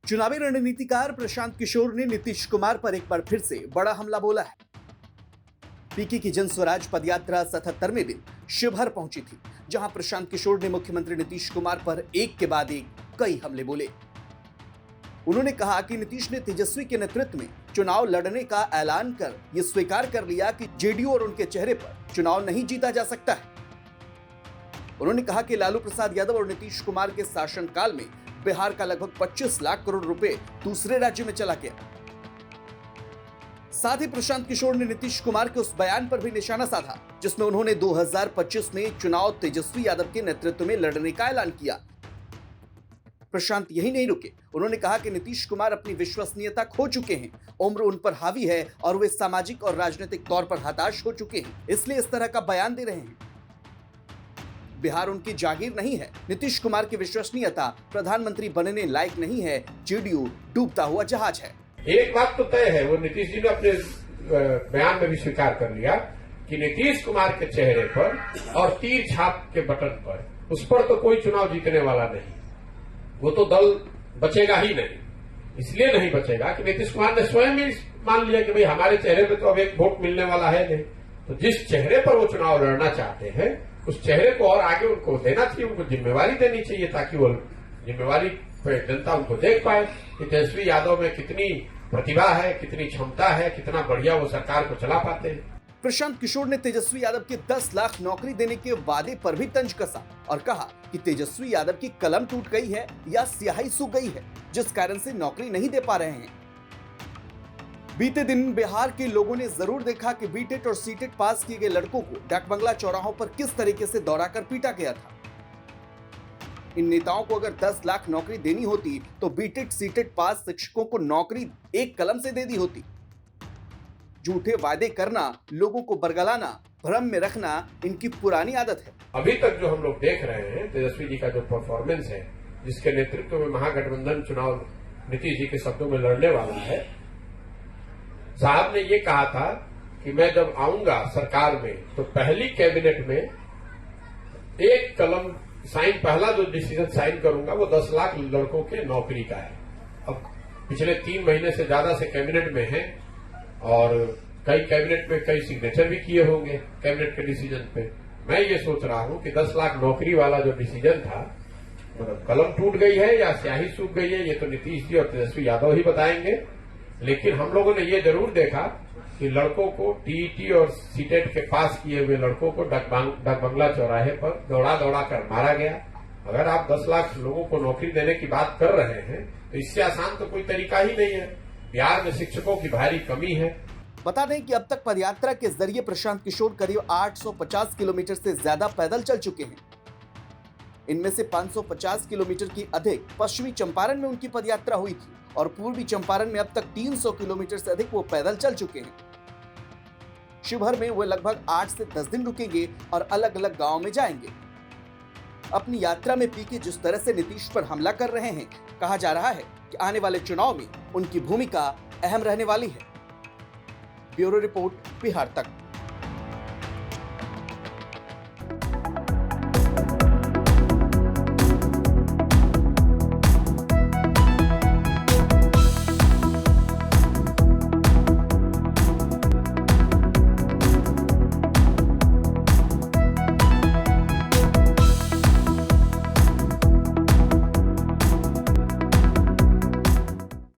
चुनावी रणनीतिकार प्रशांत किशोर ने नीतीश कुमार पर एक बार फिर से बड़ा हमला बोला है। पीके की जन स्वराज पदयात्रा 77वें दिन शिवहर पहुंची थी, जहां प्रशांत किशोर ने मुख्यमंत्री नीतीश कुमार पर एक के बाद एक कई हमले बोले। उन्होंने कहा कि नीतीश ने तेजस्वी के नेतृत्व में चुनाव लड़ने का ऐलान कर यह स्वीकार कर लिया कि जेडीयू और उनके चेहरे पर चुनाव नहीं जीता जा सकता है। उन्होंने कहा कि लालू प्रसाद यादव और नीतीश कुमार के शासनकाल में बिहार का लगभग 25 लाख करोड़ रुपए दूसरे राज्य में चला गया। साथ ही प्रशांत किशोर ने नीतीश कुमार के उस बयान पर भी निशाना साधा जिसमें उन्होंने 2025 में चुनाव तेजस्वी यादव के नेतृत्व में लड़ने का ऐलान किया। प्रशांत यही नहीं रुके, उन्होंने कहा कि नीतीश कुमार अपनी विश्वसनीयता खो चुके हैं, उम्र उन पर हावी है और वे सामाजिक और राजनीतिक तौर पर हताश हो चुके हैं, इसलिए इस तरह का बयान दे रहे हैं। बिहार उनकी जागीर नहीं है, नीतीश कुमार की विश्वसनीयता प्रधानमंत्री बनने लायक नहीं है, जेडीयू डूबता हुआ जहाज है। एक बात तो तय है, वो नीतीश जी ने अपने बयान में भी स्वीकार कर लिया कि नीतीश कुमार के चेहरे पर और तीर छाप के बटन पर उस पर तो कोई चुनाव जीतने वाला नहीं, वो तो दल बचेगा ही नहीं। इसलिए नहीं बचेगा कि नीतीश कुमार ने स्वयं ही मान लिया कि भाई हमारे चेहरे पे तो अब एक वोट मिलने वाला है नहीं, तो जिस चेहरे पर वो चुनाव लड़ना चाहते हैं उस चेहरे को और आगे उनको देना चाहिए, उनको जिम्मेवारी देनी चाहिए ताकि वो जिम्मेवारी पर जनता उनको देख पाए कि तेजस्वी यादव में कितनी प्रतिभा है, कितनी क्षमता है, कितना बढ़िया वो सरकार को चला पाते हैं। प्रशांत किशोर ने तेजस्वी यादव के 10 लाख नौकरी देने के वादे पर भी तंज कसा और कहा कि तेजस्वी यादव की कलम टूट गई है या स्याही सूख गई है, जिस कारण से नौकरी नहीं दे पा रहे हैं। बीते दिन बिहार के लोगों ने जरूर देखा कि बीटेट और सीटेट पास किए गए लड़कों को डाकबंगला चौराहों पर किस तरीके से दौड़ाकर पीटा गया था। इन नेताओं को अगर 10 लाख नौकरी देनी होती तो बीटेट सीटेट पास शिक्षकों को नौकरी एक कलम से दे दी होती। झूठे वादे करना, लोगों को बरगलाना, भ्रम में रखना इनकी पुरानी आदत है। अभी तक जो हम लोग देख रहे हैं तेजस्वी जी का जो परफॉर्मेंस है, जिसके नेतृत्व में महागठबंधन चुनाव नीतीश जी के शब्दों में लड़ने वाला है, साहब ने ये कहा था कि मैं जब आऊंगा सरकार में तो पहली कैबिनेट में एक कलम साइन, पहला जो डिसीजन साइन करूंगा वो 10 लाख लड़कों के नौकरी का है। अब पिछले 3 महीने से ज्यादा से कैबिनेट में है और कई कैबिनेट में कई सिग्नेचर भी किए होंगे कैबिनेट के डिसीजन पे। मैं ये सोच रहा हूं कि 10 लाख नौकरी वाला जो डिसीजन था, मतलब कलम टूट गई है या स्याही सूख गई है, ये तो नीतीश जी और तेजस्वी यादव ही बताएंगे। लेकिन हम लोगों ने ये जरूर देखा कि लड़कों को टीईटी और सीटेट के पास किए हुए लड़कों को डाकबंगला चौराहे पर दौड़ा दौड़ा कर मारा गया। अगर आप 10 लाख लोगों को नौकरी देने की बात कर रहे हैं तो इससे आसान तो कोई तरीका ही नहीं है। बिहार में शिक्षकों की भारी कमी है। बता दें कि अब तक पदयात्रा के जरिए प्रशांत किशोर करीब 850 किलोमीटर से ज्यादा पैदल चल चुके हैं। इनमें से 550 किलोमीटर की अधिक पश्चिमी चंपारण में उनकी पदयात्रा हुई थी और पूर्वी चंपारण में अब तक 300 किलोमीटर से अधिक वो पैदल चल चुके हैं। शिवहर में वे लगभग 8 से 10 दिन रुकेंगे और अलग अलग गांव में जाएंगे। अपनी यात्रा में पीके जिस तरह से नीतीश पर हमला कर रहे हैं, कहा जा रहा है कि आने वाले चुनाव में उनकी भूमिका अहम रहने वाली है। ब्यूरो रिपोर्ट, बिहार तक।